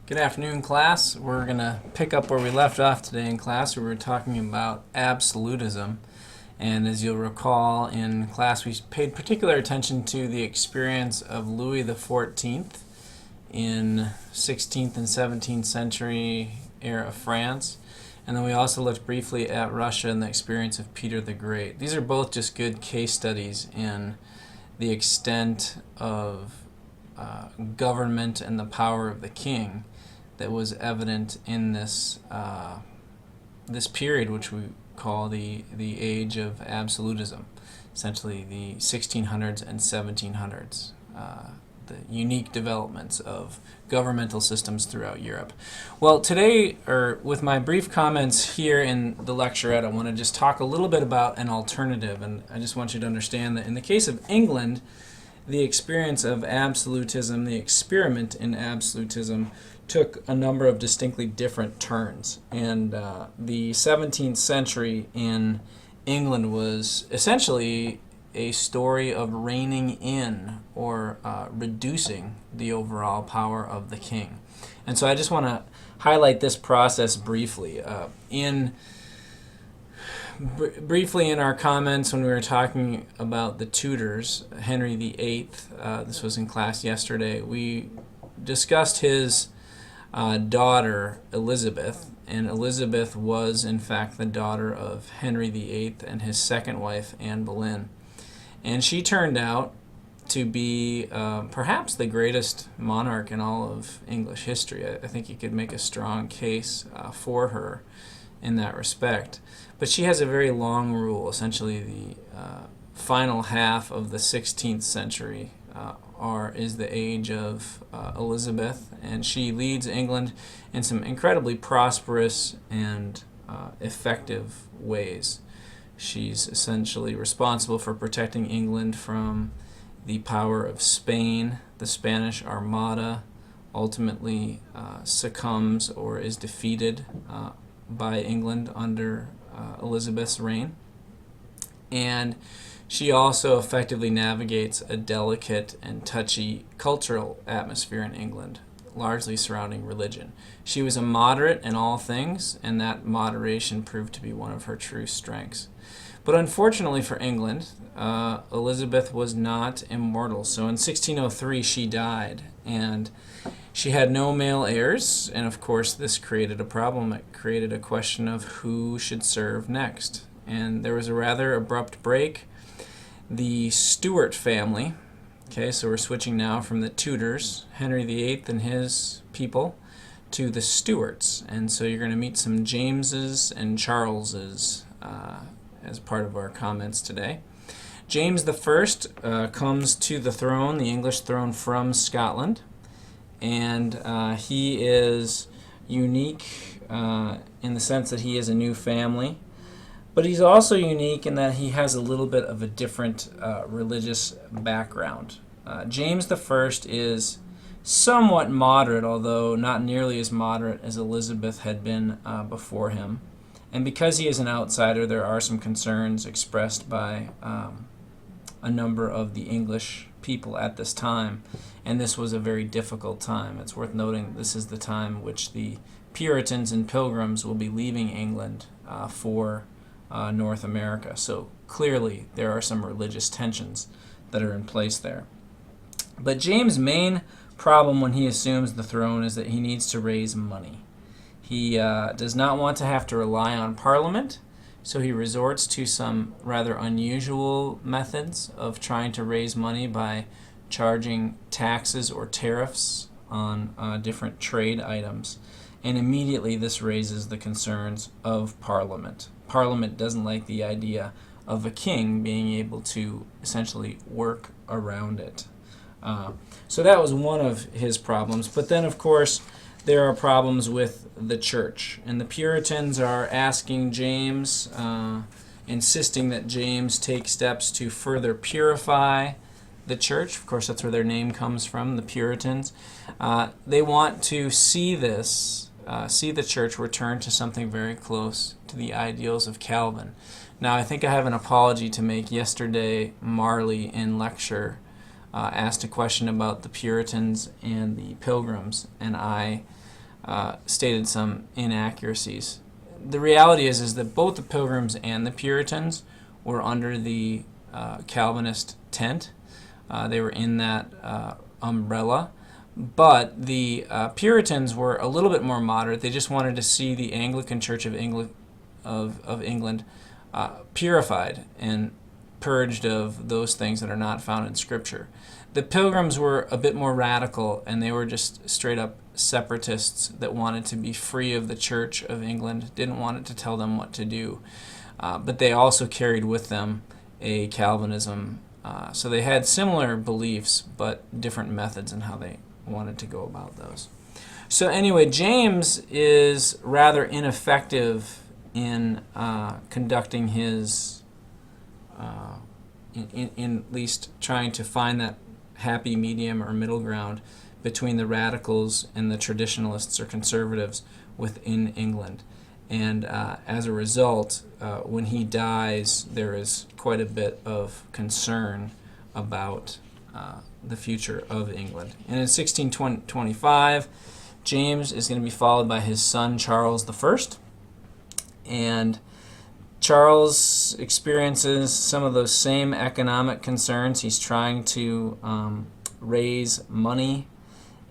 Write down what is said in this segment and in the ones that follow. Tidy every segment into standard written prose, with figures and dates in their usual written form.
Good afternoon, class. We're going to pick up where we left off today in class. We were talking about absolutism. And as you'll recall, in class we paid particular attention to the experience of Louis XIV in 16th and 17th century era France. And then we also looked briefly at Russia and the experience of Peter the Great. These are both just good case studies in the extent of government and the power of the king that was evident in this period, which we call the age of absolutism, essentially the 1600s and 1700s, the unique developments of governmental systems throughout Europe. Well, today, or with my brief comments here in the lecturette, I want to just talk a little bit about an alternative, and I just want you to understand that in the case of England, the experience of absolutism, the experiment in absolutism, took a number of distinctly different turns. And the 17th century in England was essentially a story of reining in or reducing the overall power of the king. And so I just want to highlight this process briefly. Briefly in our comments when we were talking about the Tudors, Henry VIII, this was in class yesterday, we discussed his daughter Elizabeth, and Elizabeth was in fact the daughter of Henry VIII and his second wife, Anne Boleyn. And she turned out to be perhaps the greatest monarch in all of English history. I think you could make a strong case for her in that respect. But she has a very long rule, essentially the final half of the 16th century is the age of Elizabeth, and she leads England in some incredibly prosperous and effective ways. She's essentially responsible for protecting England from the power of Spain. The Spanish Armada ultimately succumbs or is defeated by England under Elizabeth's reign. And she also effectively navigates a delicate and touchy cultural atmosphere in England, largely surrounding religion. She was a moderate in all things, and that moderation proved to be one of her true strengths. But unfortunately for England, Elizabeth was not immortal. So in 1603 she died, and she had no male heirs, and of course this created a problem. It created a question of who should serve next. And there was a rather abrupt break. The Stuart family, okay, so we're switching now from the Tudors, Henry VIII and his people, to the Stuarts. And so you're going to meet some Jameses and Charleses as part of our comments today. James I comes to the throne, the English throne, from Scotland. And he is unique in the sense that he is a new family. But he's also unique in that he has a little bit of a different religious background. James I is somewhat moderate, although not nearly as moderate as Elizabeth had been before him. And because he is an outsider, there are some concerns expressed by a number of the English people at this time. And this was a very difficult time. It's worth noting this is the time which the Puritans and Pilgrims will be leaving England for North America. So clearly there are some religious tensions that are in place there. But James' main problem when he assumes the throne is that he needs to raise money. He does not want to have to rely on Parliament, so he resorts to some rather unusual methods of trying to raise money by charging taxes or tariffs on different trade items. And immediately this raises the concerns of Parliament. Parliament doesn't like the idea of a king being able to essentially work around it. So that was one of his problems. But then, of course, there are problems with the church. And the Puritans are asking James, insisting that James take steps to further purify the church. Of course, that's where their name comes from, the Puritans. They want to see the church return to something very close to the ideals of Calvin. Now, I think I have an apology to make. Yesterday, Marley in lecture asked a question about the Puritans and the Pilgrims, and I stated some inaccuracies. The reality is that both the Pilgrims and the Puritans were under the Calvinist tent. They were in that umbrella. But the Puritans were a little bit more moderate. They just wanted to see the Anglican Church of England purified and purged of those things that are not found in Scripture. The Pilgrims were a bit more radical, and they were just straight up separatists that wanted to be free of the Church of England, didn't want it to tell them what to do. But they also carried with them a Calvinism. So they had similar beliefs, but different methods in how they wanted to go about those. So anyway, James is rather ineffective in conducting his, in at least trying to find that happy medium or middle ground between the radicals and the traditionalists or conservatives within England. And as a result, when he dies, there is quite a bit of concern about the future of England. And in 1625, James is going to be followed by his son Charles I. And Charles experiences some of those same economic concerns. He's trying to raise money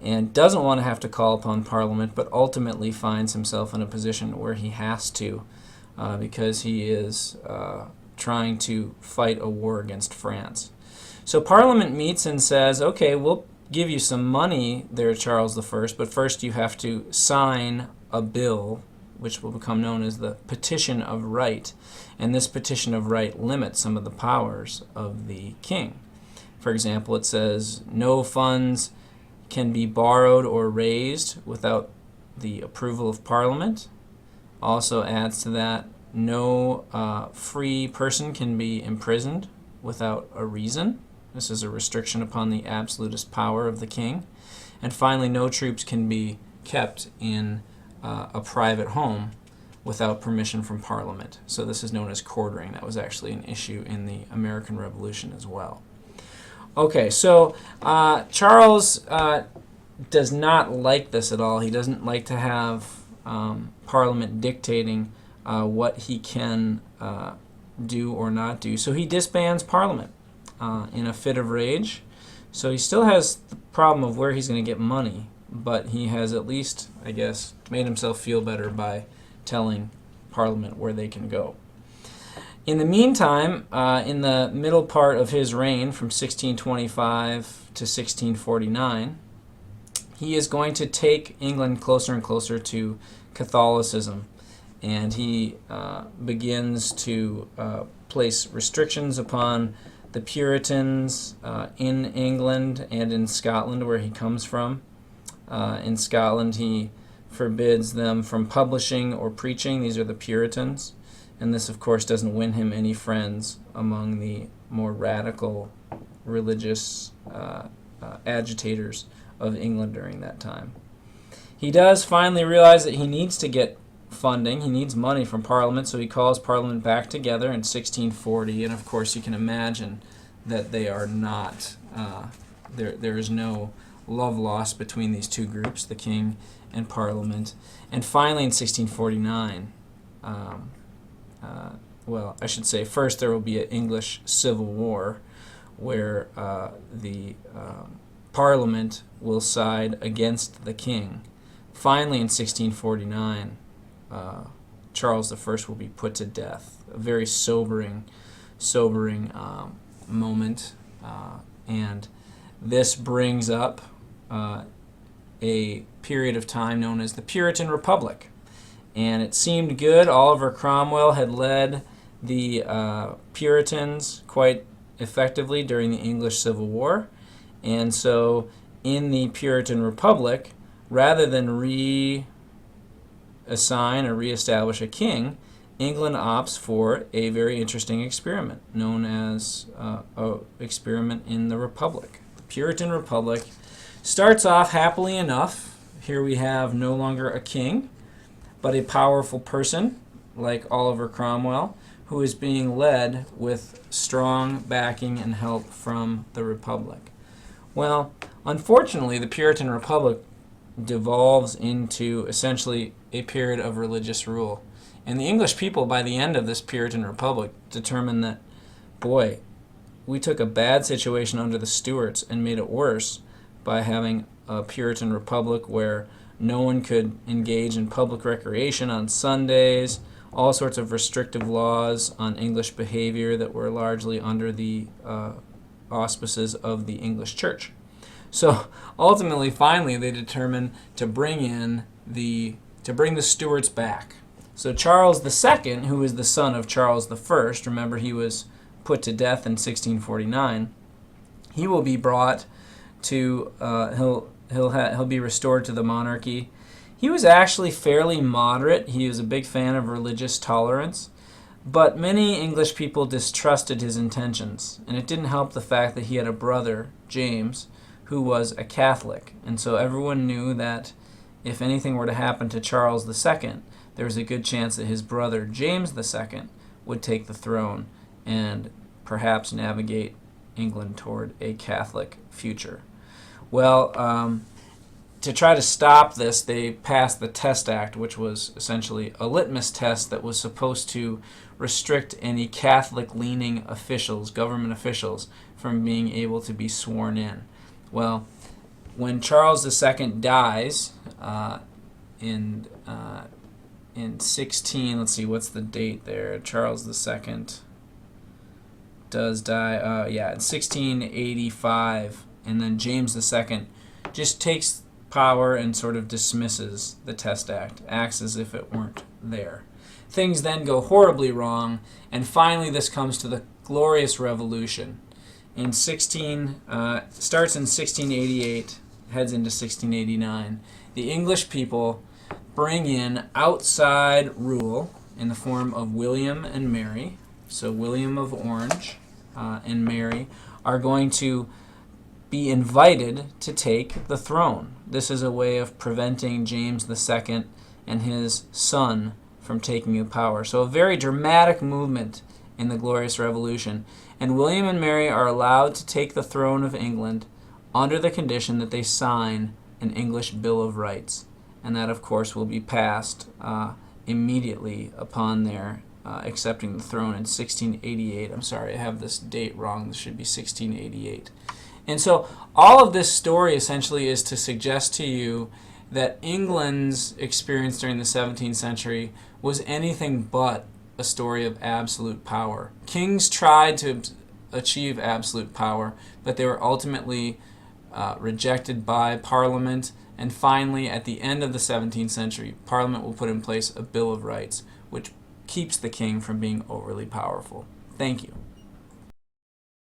and doesn't want to have to call upon Parliament, but ultimately finds himself in a position where he has to because he is trying to fight a war against France. So Parliament meets and says, okay, we'll give you some money there, Charles I, but first you have to sign a bill which will become known as the Petition of Right. And this Petition of Right limits some of the powers of the king. For example, it says no funds can be borrowed or raised without the approval of Parliament. Also adds to that, no free person can be imprisoned without a reason. This is a restriction upon the absolutist power of the king. And finally, no troops can be kept in a private home without permission from Parliament. So this is known as quartering. That was actually an issue in the American Revolution as well. Okay, so Charles does not like this at all. He doesn't like to have Parliament dictating what he can do or not do. So he disbands Parliament in a fit of rage. So he still has the problem of where he's going to get money, but he has at least, I guess, made himself feel better by telling Parliament where they can go. In the meantime, in the middle part of his reign, from 1625 to 1649, he is going to take England closer and closer to Catholicism, and he begins to place restrictions upon the Puritans in England and in Scotland, where he comes from. In Scotland, he forbids them from publishing or preaching. These are the Puritans. And this, of course, doesn't win him any friends among the more radical religious agitators of England during that time. He does finally realize that he needs to get funding. He needs money from Parliament, so he calls Parliament back together in 1640. And, of course, you can imagine that they are not, there is no love lost between these two groups, the king and Parliament. And finally, in 1649, well, I should say first there will be an English Civil War where the Parliament will side against the king. Finally, in 1649, Charles I will be put to death. A very sobering moment, and this brings up a period of time known as the Puritan Republic. And it seemed good. Oliver Cromwell had led the Puritans quite effectively during the English Civil War. And so in the Puritan Republic, rather than reassign or reestablish a king, England opts for a very interesting experiment known as an experiment in the Republic. The Puritan Republic starts off happily enough. Here we have no longer a king, but a powerful person like Oliver Cromwell, who is being led with strong backing and help from the Republic. Well, unfortunately, the Puritan Republic devolves into essentially a period of religious rule. And the English people, by the end of this Puritan Republic, determined that, boy, we took a bad situation under the Stuarts and made it worse by having a Puritan Republic where no one could engage in public recreation on Sundays, all sorts of restrictive laws on English behavior that were largely under the auspices of the English Church. So ultimately, finally, they determined to bring the Stuarts back. So Charles II, who is the son of Charles I, remember he was put to death in 1649, he will be brought to he'll be restored to the monarchy. He was actually fairly moderate. He was a big fan of religious tolerance, but many English people distrusted his intentions, and it didn't help the fact that he had a brother, James, who was a Catholic, and so everyone knew that if anything were to happen to Charles II, there was a good chance that his brother, James II, would take the throne and perhaps navigate England toward a Catholic future. Well, to try to stop this, they passed the Test Act, which was essentially a litmus test that was supposed to restrict any Catholic-leaning officials, government officials, from being able to be sworn in. Well, when Charles II dies in let's see, what's the date there? Charles II does die, in 1685, and then James II just takes power and sort of dismisses the Test Act, acts as if it weren't there. Things then go horribly wrong, and finally this comes to the Glorious Revolution. Starts in 1688, heads into 1689. The English people bring in outside rule in the form of William and Mary. So William of Orange and Mary are going to be invited to take the throne. This is a way of preventing James II and his son from taking the power. So a very dramatic movement in the Glorious Revolution. And William and Mary are allowed to take the throne of England under the condition that they sign an English Bill of Rights. And that, of course, will be passed immediately upon their accepting the throne in 1688. I'm sorry, I have this date wrong. This should be 1688. And so all of this story essentially is to suggest to you that England's experience during the 17th century was anything but a story of absolute power. Kings tried to achieve absolute power, but they were ultimately rejected by Parliament. And finally, at the end of the 17th century, Parliament will put in place a Bill of Rights, which keeps the king from being overly powerful. Thank you.